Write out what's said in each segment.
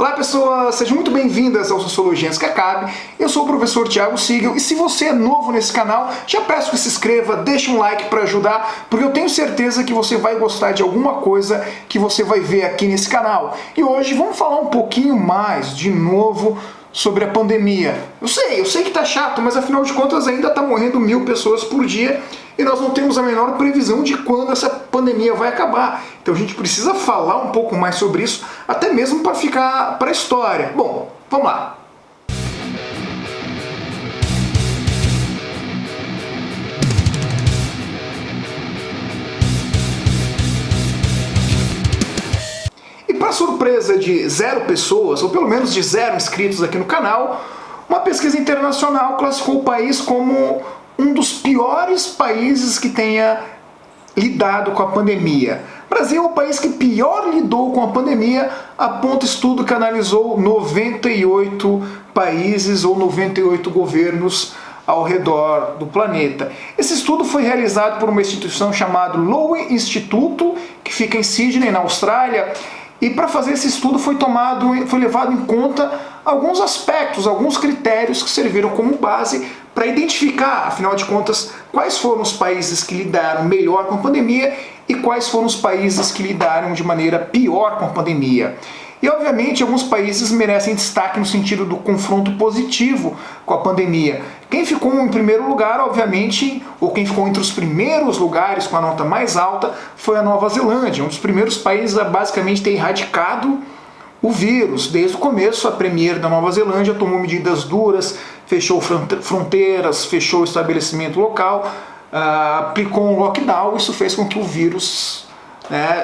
Olá pessoas, sejam muito bem-vindas ao Sociologia Antes que Acabe. Eu sou o professor Thiago Sigel e se você é novo nesse canal, já peço que se inscreva, deixe um like para ajudar, porque eu tenho certeza que você vai gostar de alguma coisa que você vai ver aqui nesse canal. E hoje vamos falar um pouquinho mais, de novo, sobre a pandemia. Eu sei que tá chato, mas afinal de contas ainda tá morrendo 1000 pessoas por dia e nós não temos a menor previsão de quando essa pandemia vai acabar. Então a gente precisa falar um pouco mais sobre isso, até mesmo para ficar para a história. Bom, vamos lá. Para surpresa de 0 pessoas, ou pelo menos de 0 inscritos aqui no canal, uma pesquisa internacional classificou o país como um dos piores países que tenha lidado com a pandemia. O Brasil é o país que pior lidou com a pandemia, aponta estudo que analisou 98 países ou 98 governos ao redor do planeta. Esse estudo foi realizado por uma instituição chamada Lowy Instituto, que fica em Sydney, na Austrália. E para fazer esse estudo foi levado em conta alguns aspectos, alguns critérios que serviram como base para identificar, afinal de contas, quais foram os países que lidaram melhor com a pandemia e quais foram os países que lidaram de maneira pior com a pandemia. E, obviamente, alguns países merecem destaque no sentido do confronto positivo com a pandemia. Quem ficou em primeiro lugar, obviamente, ou quem ficou entre os primeiros lugares com a nota mais alta, foi a Nova Zelândia, um dos primeiros países a basicamente ter erradicado o vírus. Desde o começo, a premier da Nova Zelândia tomou medidas duras, fechou fronteiras, fechou o estabelecimento local, aplicou um lockdown. Isso fez com que o vírus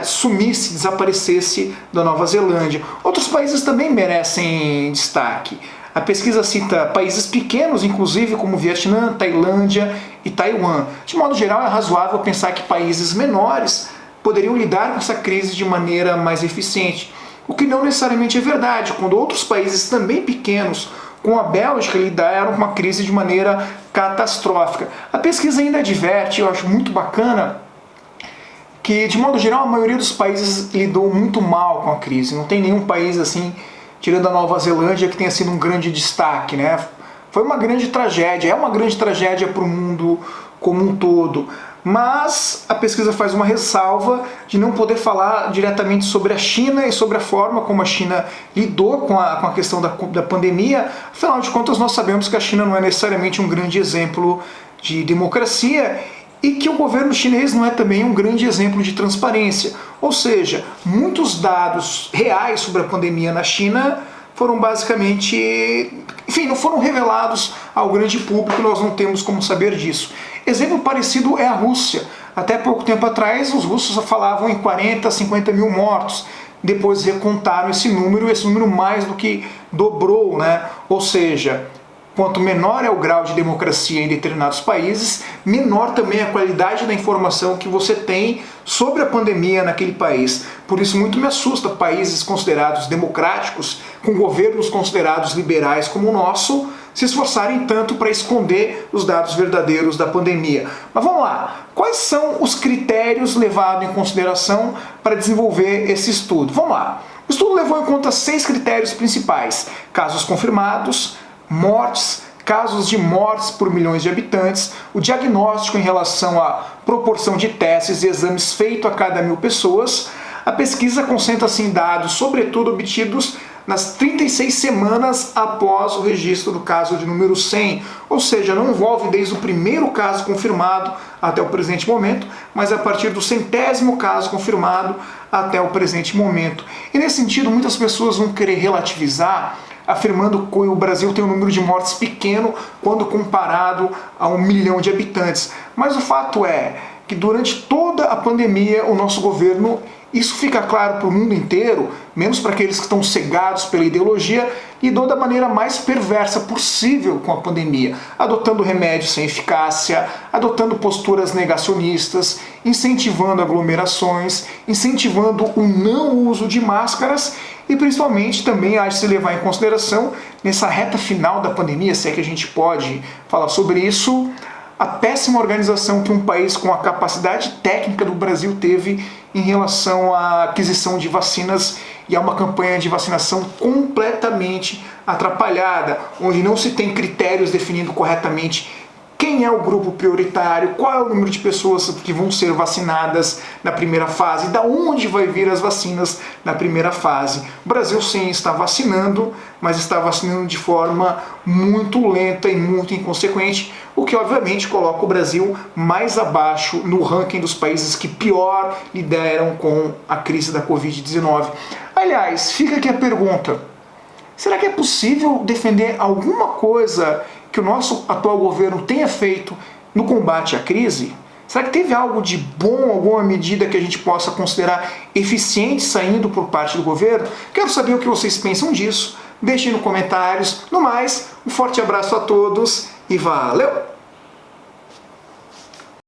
sumisse, desaparecesse da Nova Zelândia. Outros países também merecem destaque. A pesquisa cita países pequenos, inclusive, como Vietnã, Tailândia e Taiwan. De modo geral, é razoável pensar que países menores poderiam lidar com essa crise de maneira mais eficiente. O que não necessariamente é verdade, quando outros países também pequenos, como a Bélgica, lidaram com a crise de maneira catastrófica. A pesquisa ainda adverte, eu acho muito bacana, que, de modo geral, a maioria dos países lidou muito mal com a crise. Não tem nenhum país, assim, tirando a Nova Zelândia, que tenha sido um grande destaque, né? Foi uma grande tragédia, é uma grande tragédia para o mundo como um todo. Mas a pesquisa faz uma ressalva de não poder falar diretamente sobre a China e sobre a forma como a China lidou com a questão da pandemia. Afinal de contas, nós sabemos que a China não é necessariamente um grande exemplo de democracia e que o governo chinês não é também um grande exemplo de transparência. Ou seja, muitos dados reais sobre a pandemia na China foram basicamente, não foram revelados ao grande público, nós não temos como saber disso. Exemplo parecido é a Rússia. Até pouco tempo atrás, os russos falavam em 40, 50 mil mortos. Depois recontaram esse número mais do que dobrou, né? Ou seja, quanto menor é o grau de democracia em determinados países, menor também a qualidade da informação que você tem sobre a pandemia naquele país. Por isso muito me assusta países considerados democráticos, com governos considerados liberais como o nosso, se esforçarem tanto para esconder os dados verdadeiros da pandemia. Mas vamos lá, quais são os critérios levados em consideração para desenvolver esse estudo? Vamos lá, o estudo levou em conta 6 critérios principais: casos confirmados, mortes, casos de mortes por milhões de habitantes, o diagnóstico em relação à proporção de testes e exames feitos a cada 1000 pessoas. A pesquisa concentra-se em dados, sobretudo, obtidos nas 36 semanas após o registro do caso de número 100, ou seja, não envolve desde o primeiro caso confirmado até o presente momento, mas a partir do 100º caso confirmado até o presente momento. E nesse sentido, muitas pessoas vão querer relativizar, afirmando que o Brasil tem um número de mortes pequeno quando comparado a 1 milhão de habitantes. Mas o fato é que durante toda a pandemia o nosso governo, isso fica claro para o mundo inteiro, menos para aqueles que estão cegados pela ideologia, lidou da maneira mais perversa possível com a pandemia, adotando remédios sem eficácia, adotando posturas negacionistas, incentivando aglomerações, incentivando o não uso de máscaras e principalmente também há de se levar em consideração, nessa reta final da pandemia, se é que a gente pode falar sobre isso, a péssima organização que um país com a capacidade técnica do Brasil teve em relação à aquisição de vacinas e há uma campanha de vacinação completamente atrapalhada, onde não se tem critérios definindo corretamente quem é o grupo prioritário, qual é o número de pessoas que vão ser vacinadas na primeira fase, da onde vai vir as vacinas na primeira fase. O Brasil sim está vacinando, mas está vacinando de forma muito lenta e muito inconsequente, o que obviamente coloca o Brasil mais abaixo no ranking dos países que pior lideram com a crise da Covid-19. Aliás, fica aqui a pergunta: será que é possível defender alguma coisa que o nosso atual governo tenha feito no combate à crise? Será que teve algo de bom, alguma medida que a gente possa considerar eficiente saindo por parte do governo? Quero saber o que vocês pensam disso. Deixem nos comentários. No mais, um forte abraço a todos e valeu!